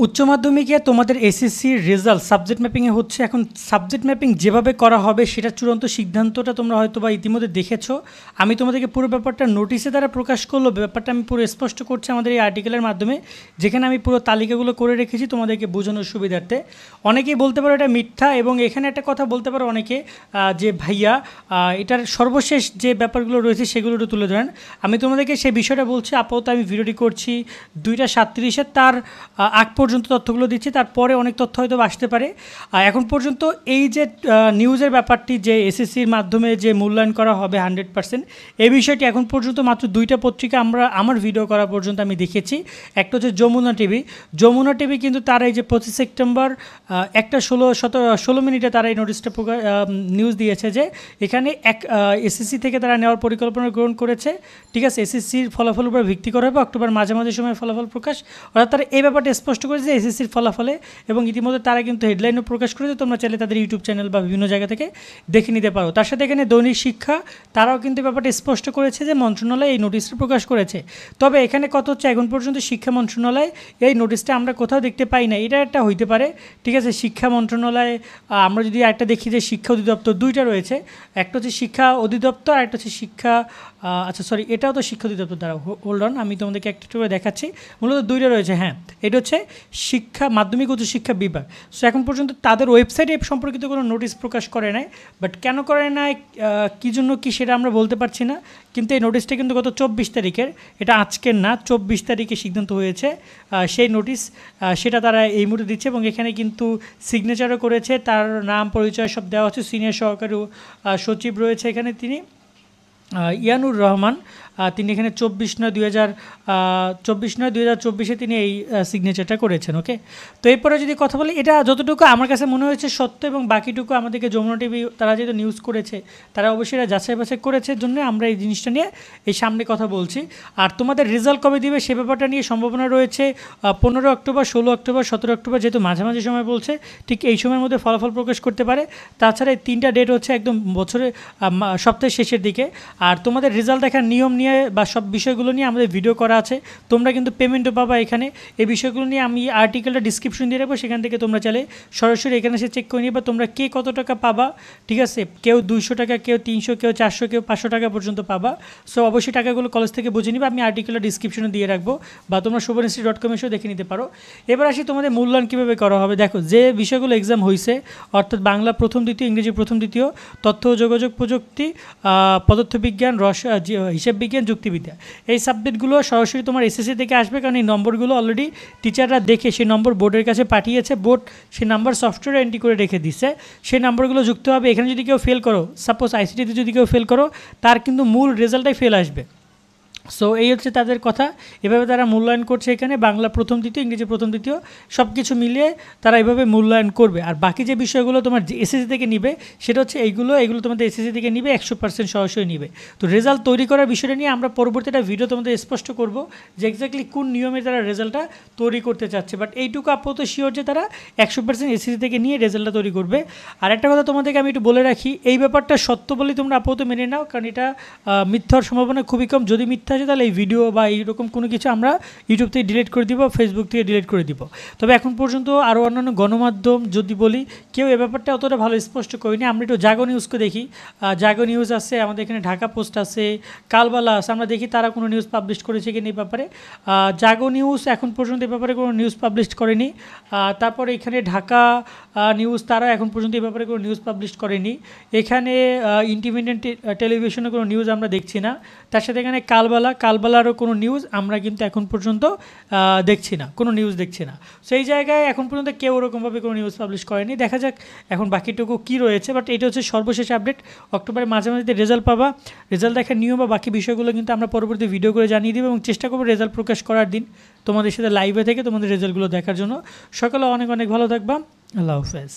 উচ্চ মাধ্যমিকে তোমাদের এসএসসির রেজাল্ট সাবজেক্ট ম্যাপিংয়ে হচ্ছে। এখন সাবজেক্ট ম্যাপিং যেভাবে করা হবে সেটা চূড়ান্ত সিদ্ধান্তটা তোমরা হয়তো বা ইতিমধ্যে দেখেছো। আমি তোমাদেরকে পুরো ব্যাপারটা নোটিশে দ্বারা প্রকাশ করলো, ব্যাপারটা আমি পুরো স্পষ্ট করছি আমাদের এই আর্টিকেলের মাধ্যমে, যেখানে আমি পুরো তালিকাগুলো করে রেখেছি তোমাদেরকে বোঝানোর সুবিধার্থে। অনেকেই বলতে পারো এটা মিথ্যা, এবং এখানে একটা কথা বলতে পারো অনেকে যে ভাইয়া এটার সর্বশেষ যে ব্যাপারগুলো রয়েছে সেগুলো একটু তুলে ধরেন। আমি তোমাদেরকে সেই বিষয়টা বলছি। আপাতত আমি ভিডিওটি করছি 2টা 37, তার আগ পর্যন্ত তথ্যগুলো দিচ্ছি, তারপরে অনেক তথ্য হয়তো আসতে পারে। এখন পর্যন্ত এই যে নিউজের ব্যাপারটি, যে এসএসসির মাধ্যমে যে মূল্যায়ন করা হবে 100%, এই বিষয়টি এখন পর্যন্ত মাত্র 2টা পত্রিকা আমার ভিডিও করা পর্যন্ত আমি দেখেছি। একটা হচ্ছে যমুনা টিভি, কিন্তু তারা এই যে 25 সেপ্টেম্বর 1:16 মিনিটে তারা এই নোটিশটা নিউজ দিয়েছে যে এখানে এসএসসি থেকে তারা নেওয়ার পরিকল্পনা গ্রহণ করেছে। ঠিক আছে, এসএসসির ফলাফল উপর ভিত্তি করা হবে অক্টোবর মাঝামাঝি সময় ফলাফল প্রকাশ। অর্থাৎ তারা এই ব্যাপারটা স্পষ্ট করেছে এসএসসির ফলাফলে, এবং ইতিমধ্যে তারা কিন্তু হেডলাইনও প্রকাশ করেছে। তোমরা চাইলে তাদের ইউটিউব চ্যানেল বা বিভিন্ন জায়গা থেকে দেখে নিতে পারো। তার সাথে এখানে দৈনিক শিক্ষা, তারাও কিন্তু ব্যাপারটা স্পষ্ট করেছে যে মন্ত্রণালয় এই নোটিশটা প্রকাশ করেছে। তবে এখানে কত হচ্ছে, এখন পর্যন্ত শিক্ষা মন্ত্রণালয় এই নোটিশটা আমরা কোথাও দেখতে পাই না। এটা একটা হইতে পারে, ঠিক আছে। শিক্ষা মন্ত্রণালয় আমরা যদি একটা দেখি যে শিক্ষা অধিদপ্তর 2টা রয়েছে, একটা হচ্ছে শিক্ষা অধিদপ্তর আর একটা হচ্ছে শিক্ষা এটাও তো শিক্ষা অধিদপ্তর। দ্বারা হোল্ড অন, আমি তোমাদেরকে একটা করে দেখাচ্ছি। মূলত 2টা রয়েছে। হ্যাঁ, এটা হচ্ছে শিক্ষা মাধ্যমিক উচ্চ শিক্ষা বিভাগ। সো এখন পর্যন্ত তাদের ওয়েবসাইটে সম্পর্কিত কোনো নোটিশ প্রকাশ করে নাই, বাট কেন করে নাই, কী জন্য কি সেটা আমরা বলতে পারছি না। কিন্তু এই নোটিশটা কিন্তু গত 24 তারিখের, এটা আজকের না, 24 তারিখে সিদ্ধান্ত হয়েছে। সেই নোটিশ সেটা তারা এই মুহূর্তে দিচ্ছে, এবং এখানে কিন্তু সিগনেচারও করেছে, তার নাম পরিচয় সব দেওয়া হচ্ছে। সিনিয়র সহকারী সচিব রয়েছে এখানে, তিনি ইয়ানুর রহমান, তিনি এখানে 24/9/2024 তিনি এই সিগনেচারটা করেছেন। ওকে, তো এরপরে যদি কথা বলি, এটা যতটুকু আমার কাছে মনে হয়েছে সত্য, এবং বাকিটুকু আমাদেরকে যমুনা টিভি তারা যেহেতু নিউজ করেছে, তারা অবশ্যই এটা যাচাই বাছাই করেছে, জন্য আমরা এই জিনিসটা নিয়ে এই সামনে কথা বলছি। আর তোমাদের রেজাল্ট কবে দিবে সে ব্যাপারটা নিয়ে সম্ভাবনা রয়েছে 15 অক্টোবর, 16 অক্টোবর, 17 অক্টোবর, যেহেতু মাঝামাঝি সময় বলছে, ঠিক এই সময়ের মধ্যে ফলাফল প্রকাশ করতে পারে। তাছাড়া এই 3টা ডেট হচ্ছে একদম বছরের সপ্তাহের শেষের দিকে। আর তোমাদের রেজাল্ট দেখার নিয়ম নিয়ে বা সব বিষয়গুলো নিয়ে আমাদের ভিডিও করা আছে, তোমরা কিন্তু পেমেন্টও পাবা এখানে। এই বিষয়গুলো নিয়ে আমি আর্টিকেলটা ডিসক্রিপশন দিয়ে রাখবো, সেখান থেকে তোমরা চাইলে সরাসরি এখানে এসে চেক করে নিবা তোমরা কে কত টাকা পাবা। ঠিক আছে, কেউ 200 টাকা, কেউ 300, কেউ 400, কেউ 500 টাকা পর্যন্ত পাবা। সো অবশ্যই টাকাগুলো কলেজ থেকে বুঝে নিবা, আমি আর্টিকেলটা ডিসক্রিপশনে দিয়ে রাখবো, বা তোমরা শুভশ্রী.com এসেও দেখে নিতে পারো। এবার আসি তোমাদের মূল্যায়ন কীভাবে করা হবে। দেখো, যে বিষয়গুলো এক্সাম হয়েছে, অর্থাৎ বাংলা প্রথম দ্বিতীয়, ইংরেজি প্রথম দ্বিতীয়, তথ্য ও যোগাযোগ প্রযুক্তি, পদার্থবিজ্ঞান, হিসাব বিজ্ঞান, যুক্তিবিদ্যা, এই সাবজেক্টগুলো সরাসরি তোমার এসএসসি থেকে আসবে, কারণ এই নম্বরগুলো অলরেডি টিচাররা দেখে সেই নম্বর বোর্ডের কাছে পাঠিয়েছে। বোর্ড সেই নাম্বার সফটওয়্যারে এন্ট্রি করে রেখে দিচ্ছে, সেই নাম্বারগুলো যুক্ত হবে। এখানে যদি কেউ ফেল করো, সাপোজ আইসিটিতে যদি কেউ ফেল করো, তার কিন্তু মূল রেজাল্টটাই ফেল আসবে। সো এই হচ্ছে তাদের কথা, এভাবে তারা মূল্যায়ন করছে। এখানে বাংলা প্রথম দ্বিতীয়, ইংরেজি প্রথম দ্বিতীয় সব কিছু মিলিয়ে তারা এভাবে মূল্যায়ন করবে। আর বাকি যে বিষয়গুলো তোমার এসএসসি থেকে নিবে, সেটা হচ্ছে এইগুলো তোমাদের এসএসসি থেকে নিবে, 100% সরাসরি নিবে। তো রেজাল্ট তৈরি করার বিষয়টা নিয়ে আমরা পরবর্তী একটা ভিডিও তোমাদের স্পষ্ট করব, যে এক্স্যাক্টলি কোন নিয়মে তারা রেজাল্টটা তৈরি করতে চাচ্ছে। বাট এইটুকু আপাতত শিওর যে তারা 100% এসএসসি থেকে নিয়ে রেজাল্টটা তৈরি করবে। আর একটা কথা তোমাদেরকে আমি একটু বলে রাখি, এই ব্যাপারটা সত্য বলেই তোমরা আপাতত মেনে নাও, কারণ এটা মিথ্যার সম্ভাবনা খুবই কম। যদি মিথ্যা আছে তাহলে এই ভিডিও বা এইরকম কোনো কিছু আমরা ইউটিউব থেকে ডিলিট করে দিব, ফেসবুক থেকে ডিলিট করে দিব। তবে এখন পর্যন্ত আরও অন্যান্য গণমাধ্যম যদি বলি, কেউ এ ব্যাপারটা অতটা ভালো স্পষ্ট করিনি। আমরা একটু জাগো নিউজকে দেখি, জাগো নিউজ আছে, আমাদের এখানে ঢাকা পোস্ট আছে, কালবালা আছে, আমরা দেখি তারা কোনো নিউজ পাবলিশ করেছে কিনা এই ব্যাপারে। জাগো নিউজ এখন পর্যন্ত এ ব্যাপারে কোনো নিউজ পাবলিশ করেনি। তারপরে এখানে ঢাকা নিউজ, তারা এখন পর্যন্ত এ ব্যাপারে কোনো নিউজ পাবলিশ করেনি। এখানে ইন্ডিপেন্ডেন্ট টেলিভিশনে কোনো নিউজ আমরা দেখছি না। তার সাথে এখানে কালবালারও কোনো নিউজ আমরা কিন্তু এখন পর্যন্ত দেখছি না, কোনো নিউজ দেখছি না। সেই জায়গায় এখন পর্যন্ত কেউ ওরকমভাবে কোনো নিউজ পাবলিশ করেনি। দেখা যাক এখন বাকিটুকু কী রয়েছে। বাট এটা হচ্ছে সর্বশেষ আপডেট। অক্টোবরের মাঝামাঝিতে রেজাল্ট পাবা। রেজাল্ট দেখার নিয়ম বা বাকি বিষয়গুলো কিন্তু আমরা পরবর্তী ভিডিও করে জানিয়ে দেবো, এবং চেষ্টা করবো রেজাল্ট প্রকাশ করার দিন তোমাদের সাথে লাইভে থেকে তোমাদের রেজাল্টগুলো দেখার জন্য। সকালে অনেক অনেক ভালো থাকবা। আল্লাহ হাফেজ।